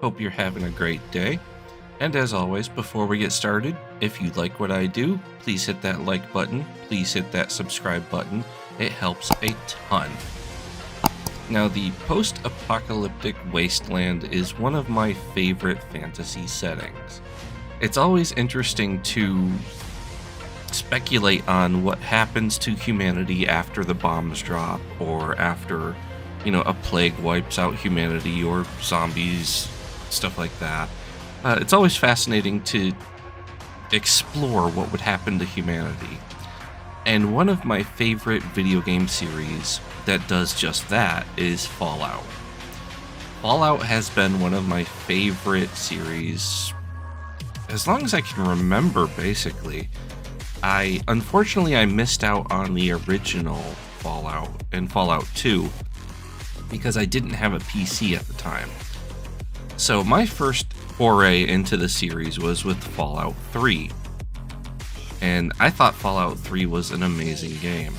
Hope you're having a great day. And as always, before we get started, if you like what I do, please hit that like button. Please hit that subscribe button. It helps a ton. Now, the post-apocalyptic wasteland is one of my favorite fantasy settings. It's always interesting to speculate on what happens to humanity after the bombs drop, or after, a plague wipes out humanity, or zombies, stuff like that. It's always fascinating to explore what would happen to humanity. And one of my favorite video game series that does just that is Fallout. Fallout has been one of my favorite series as long as I can remember, basically. Unfortunately, I missed out on the original Fallout and Fallout 2 because I didn't have a PC at the time. So my first foray into the series was with Fallout 3. And I thought Fallout 3 was an amazing game.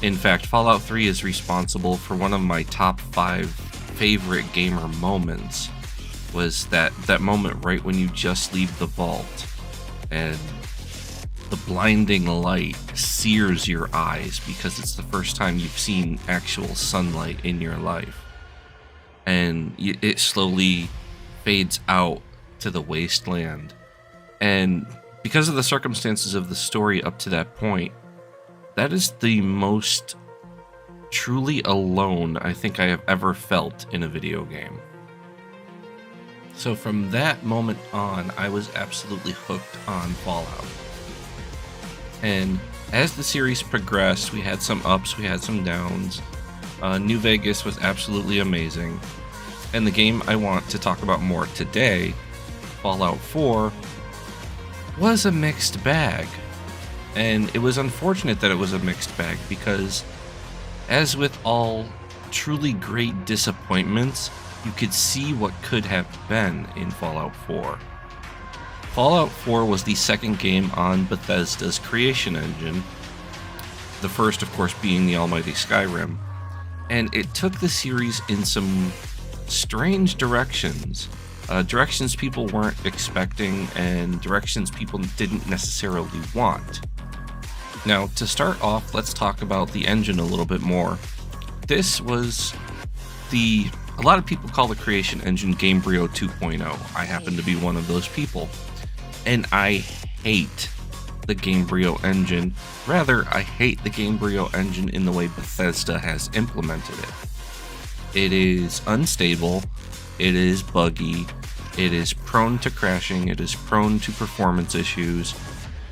In fact, Fallout 3 is responsible for one of my top 5 favorite gamer moments. Was that moment right when you just leave the vault and the blinding light sears your eyes because it's the first time you've seen actual sunlight in your life. And it slowly fades out to the wasteland. And because of the circumstances of the story up to that point, that is the most truly alone I think I have ever felt in a video game. So from that moment on, I was absolutely hooked on Fallout. And as the series progressed, we had some ups, we had some downs. New Vegas was absolutely amazing. And the game I want to talk about more today, Fallout 4, was a mixed bag. And it was unfortunate that it was a mixed bag because, as with all truly great disappointments, you could see what could have been in Fallout 4. Fallout 4 was the second game on Bethesda's creation engine, the first, of course, being the almighty Skyrim, and it took the series in some strange directions. Directions people weren't expecting, and directions people didn't necessarily want. Now, to start off, let's talk about the engine a little bit more. This was a lot of people call the creation engine Gamebryo 2.0. I happen to be one of those people. And I hate the Gamebryo engine. Rather, I hate the Gamebryo engine in the way Bethesda has implemented it. It is unstable, it is buggy, it is prone to crashing, it is prone to performance issues,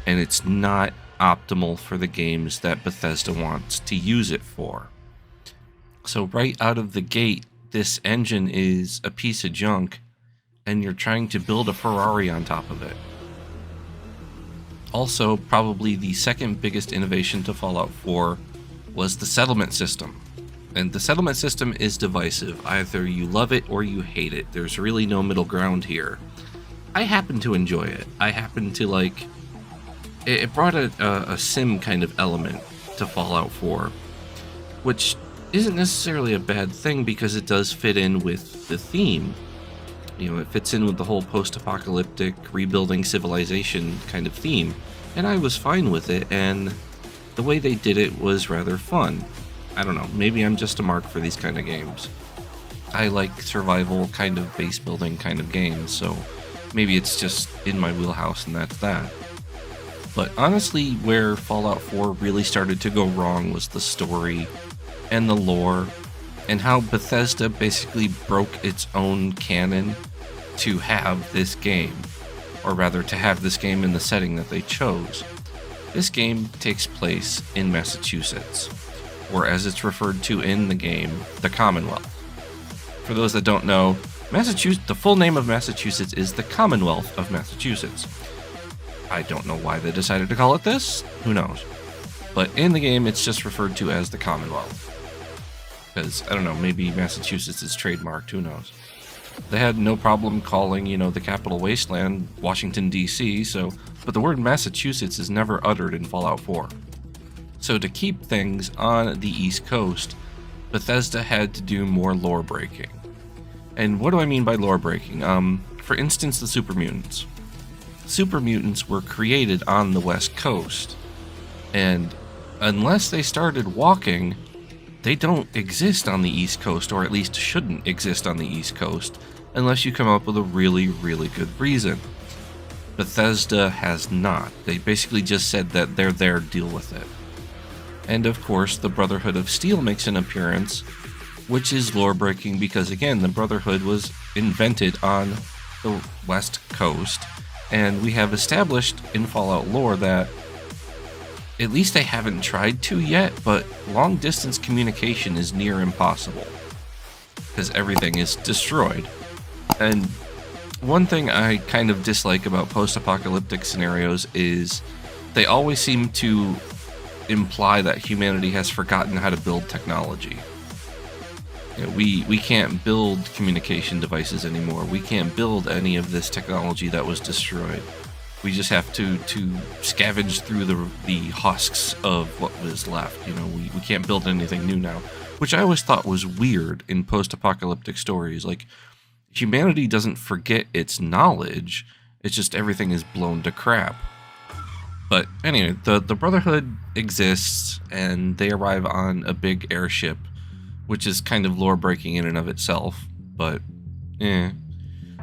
and it's not optimal for the games that Bethesda wants to use it for. So right out of the gate, this engine is a piece of junk, and you're trying to build a Ferrari on top of it. Also, probably the second biggest innovation to Fallout 4 was the settlement system. And the settlement system is divisive. Either you love it or you hate it. There's really no middle ground here. I happen to enjoy it. I happen to like... It brought a sim kind of element to Fallout 4, which isn't necessarily a bad thing because it does fit in with the theme. It fits in with the whole post-apocalyptic rebuilding civilization kind of theme, and I was fine with it, and the way they did it was rather fun. I don't know, maybe I'm just a mark for these kind of games. I like survival kind of base building kind of games, so maybe it's just in my wheelhouse and that's that. But honestly, where Fallout 4 really started to go wrong was the story and the lore, and how Bethesda basically broke its own canon to have this game, or rather to have this game in the setting that they chose. This game takes place in Massachusetts, or as it's referred to in the game, the Commonwealth. For those that don't know, Massachusetts, the full name of Massachusetts is the Commonwealth of Massachusetts. I don't know why they decided to call it this, who knows. But in the game, it's just referred to as the Commonwealth. Because, I don't know, maybe Massachusetts is trademarked, who knows. They had no problem calling, the capital wasteland Washington, D.C., but the word Massachusetts is never uttered in Fallout 4. So to keep things on the East Coast, Bethesda had to do more lore breaking. And what do I mean by lore breaking? For instance, the super mutants. Super mutants were created on the West Coast, and unless they started walking, they don't exist on the East Coast, or at least shouldn't exist on the East Coast, unless you come up with a really, really good reason. Bethesda has not. They basically just said that they're there, deal with it. And of course, the Brotherhood of Steel makes an appearance, which is lore breaking because, again, the Brotherhood was invented on the West Coast, and we have established in Fallout lore that at least they haven't tried to yet, but long distance communication is near impossible because everything is destroyed. And one thing I kind of dislike about post-apocalyptic scenarios is they always seem to imply that humanity has forgotten how to build technology. You know, we can't build communication devices anymore. We can't build any of this technology that was destroyed. We just have to scavenge through the husks of what was left. You know, we can't build anything new now, which I always thought was weird in post-apocalyptic stories. Like, humanity doesn't forget its knowledge, it's just everything is blown to crap. But anyway, the Brotherhood exists, and they arrive on a big airship, which is kind of lore-breaking in and of itself, but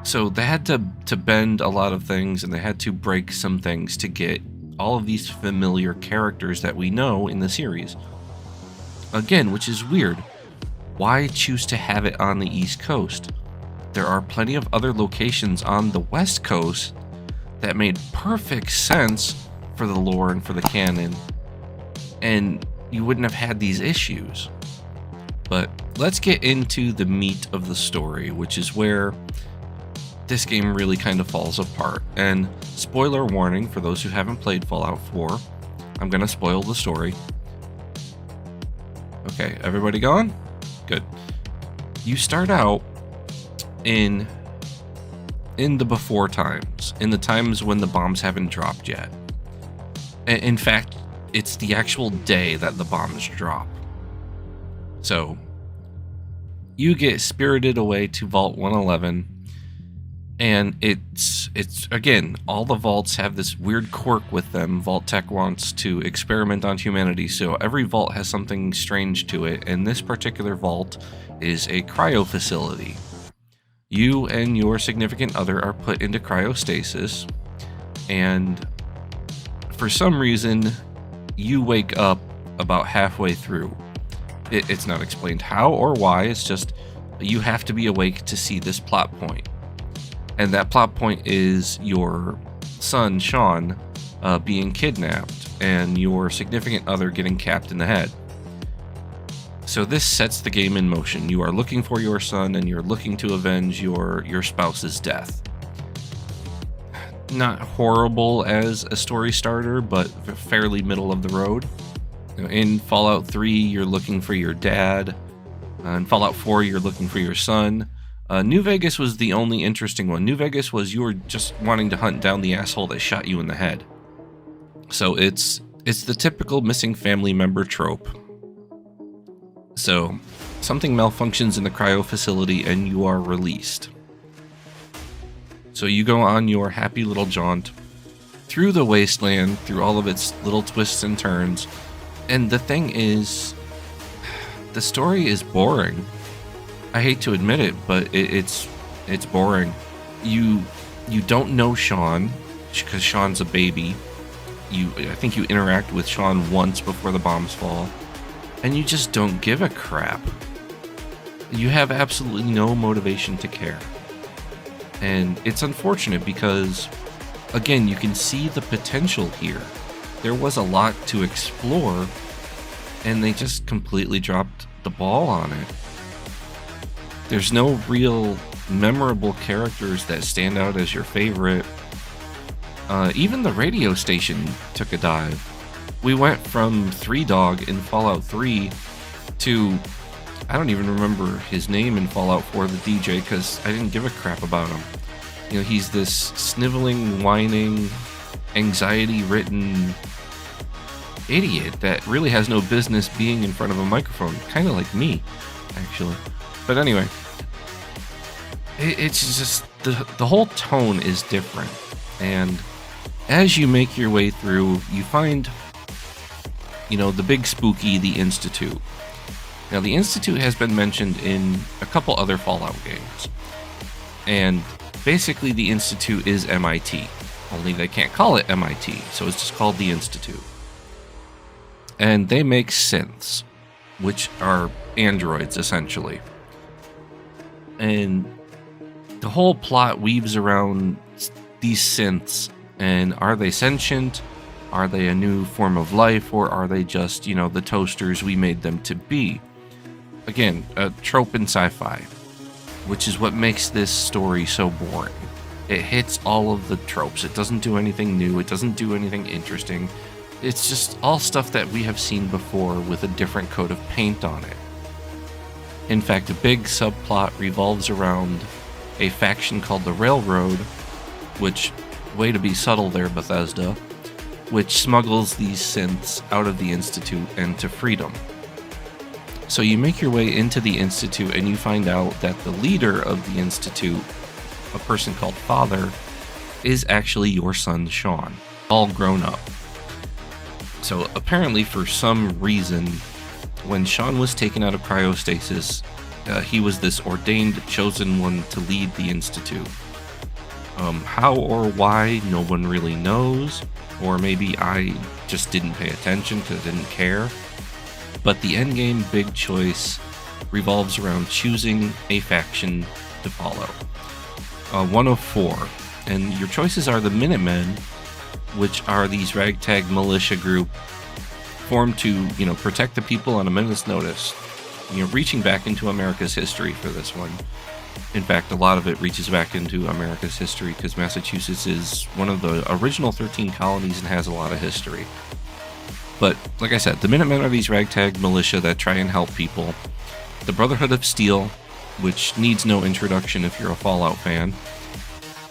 So they had to bend a lot of things, and they had to break some things to get all of these familiar characters that we know in the series. Again, which is weird. Why choose to have it on the East Coast? There are plenty of other locations on the West Coast that made perfect sense for the lore and for the canon, and you wouldn't have had these issues. But let's get into the meat of the story, which is where this game really kind of falls apart. And spoiler warning for those who haven't played Fallout 4, I'm going to spoil the story. Okay, everybody gone? Good. You start out in the before times, in the times when the bombs haven't dropped yet. In fact, it's the actual day that the bombs drop. So, you get spirited away to Vault 111, and it's again, all the vaults have this weird quirk with them. Vault Tech wants to experiment on humanity, so every vault has something strange to it, and this particular vault is a cryo facility. You and your significant other are put into cryostasis, and for some reason, you wake up about halfway through. It's not explained how or why, it's just you have to be awake to see this plot point. And that plot point is your son, Sean, being kidnapped, and your significant other getting capped in the head. So this sets the game in motion. You are looking for your son, and you're looking to avenge your spouse's death. Not horrible as a story starter, but fairly middle of the road. In Fallout 3, you're looking for your dad. In Fallout 4, you're looking for your son. New Vegas was the only interesting one. New Vegas was you were just wanting to hunt down the asshole that shot you in the head. So it's the typical missing family member trope. So something malfunctions in the cryo facility and you are released. So you go on your happy little jaunt through the wasteland, through all of its little twists and turns. And the thing is, the story is boring. I hate to admit it, but it's boring. You don't know Sean because Sean's a baby. I think you interact with Sean once before the bombs fall, and you just don't give a crap. You have absolutely no motivation to care. And it's unfortunate because, again, you can see the potential here. There was a lot to explore, and they just completely dropped the ball on it. There's no real memorable characters that stand out as your favorite. Even the radio station took a dive. We went from Three Dog in Fallout 3 to, I don't even remember his name in Fallout 4, the DJ, because I didn't give a crap about him. You know, he's this sniveling, whining, anxiety-ridden idiot that really has no business being in front of a microphone. Kind of like me, actually. But anyway, it's just the whole tone is different. And as you make your way through, you find, the big spooky, the Institute. Now, the Institute has been mentioned in a couple other Fallout games. And basically, the Institute is MIT. Only they can't call it MIT, so it's just called the Institute. And they make synths, which are androids, essentially. And the whole plot weaves around these synths, and are they sentient? Are they a new form of life, or are they just, the toasters we made them to be? Again, a trope in sci-fi, which is what makes this story so boring. It hits all of the tropes. It doesn't do anything new. It doesn't do anything interesting. It's just all stuff that we have seen before with a different coat of paint on it. In fact, a big subplot revolves around a faction called the Railroad, which, way to be subtle there, Bethesda, which smuggles these synths out of the Institute and to freedom. So you make your way into the Institute and you find out that the leader of the Institute, a person called Father, is actually your son Sean, all grown up. So apparently, for some reason, when Sean was taken out of cryostasis, he was this ordained chosen one to lead the Institute. How or why, no one really knows, or maybe I just didn't pay attention because I didn't care. But the endgame big choice revolves around choosing a faction to follow. One of four, and your choices are the Minutemen, which are these ragtag militia group formed to, protect the people on a minute's notice. Reaching back into America's history for this one. In fact, a lot of it reaches back into America's history because Massachusetts is one of the original 13 colonies and has a lot of history. But, like I said, the Minutemen are these ragtag militia that try and help people. The Brotherhood of Steel, which needs no introduction if you're a Fallout fan.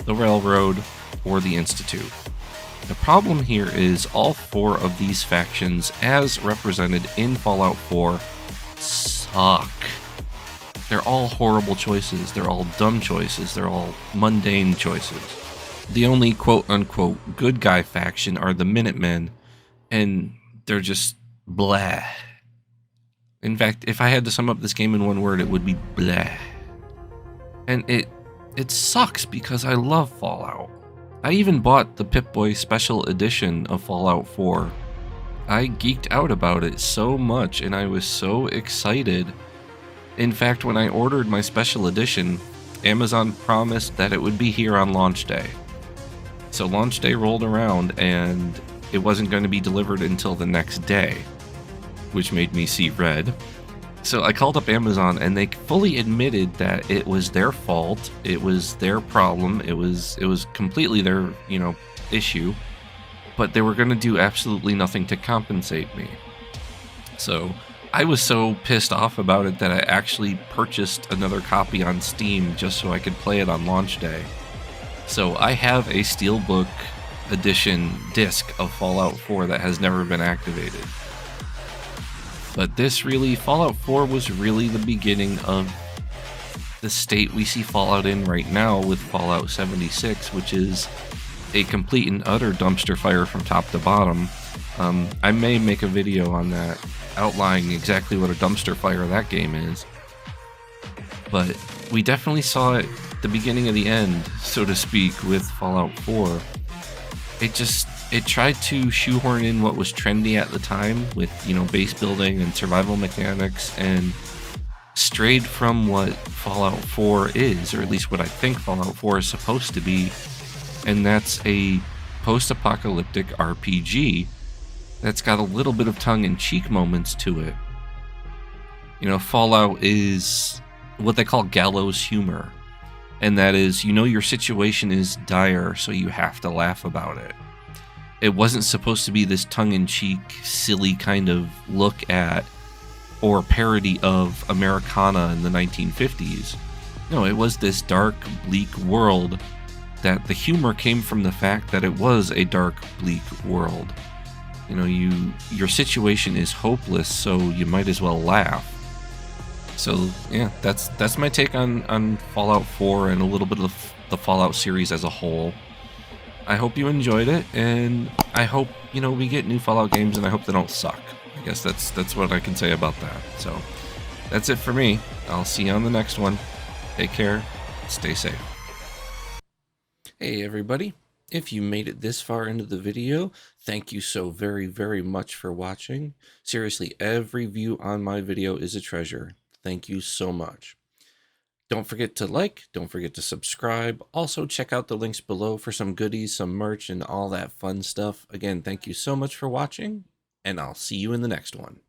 The Railroad, or the Institute. The problem here is all four of these factions, as represented in Fallout 4, suck. They're all horrible choices. They're all dumb choices. They're all mundane choices. The only quote-unquote good guy faction are the Minutemen, and they're just blah. In fact, if I had to sum up this game in one word, it would be blah. And it sucks because I love Fallout. I even bought the Pip-Boy Special Edition of Fallout 4. I geeked out about it so much, and I was so excited. In fact, when I ordered my Special Edition, Amazon promised that it would be here on launch day. So launch day rolled around, and it wasn't going to be delivered until the next day, which made me see red. So I called up Amazon, and they fully admitted that it was their fault, it was their problem, it was completely their, issue, but they were going to do absolutely nothing to compensate me. So I was so pissed off about it that I actually purchased another copy on Steam just so I could play it on launch day. So I have a Steelbook Edition disc of Fallout 4 that has never been activated. But Fallout 4 was really the beginning of the state we see Fallout in right now with Fallout 76, which is a complete and utter dumpster fire from top to bottom. I may make a video on that, outlining exactly what a dumpster fire that game is. But we definitely saw it the beginning of the end, so to speak, with Fallout 4. It tried to shoehorn in what was trendy at the time with, base building and survival mechanics, and strayed from what Fallout 4 is, or at least what I think Fallout 4 is supposed to be, and that's a post-apocalyptic RPG that's got a little bit of tongue-in-cheek moments to it. Fallout is what they call gallows humor, and that is, your situation is dire, so you have to laugh about it. It wasn't supposed to be this tongue-in-cheek, silly kind of look at or parody of Americana in the 1950s. No, it was this dark, bleak world that the humor came from the fact that it was a dark, bleak world. Your situation is hopeless, so you might as well laugh. So yeah, that's my take on Fallout 4 and a little bit of the Fallout series as a whole. I hope you enjoyed it, and I hope we get new Fallout games, and I hope they don't suck. I guess that's what I can say about that. So that's it for me. I'll see you on the next one. Take care. Stay safe. Hey everybody. If you made it this far into the video, thank you so very, very much for watching. Seriously, every view on my video is a treasure. Thank you so much. Don't forget to like, don't forget to subscribe. Also, check out the links below for some goodies, some merch, and all that fun stuff. Again, thank you so much for watching, and I'll see you in the next one.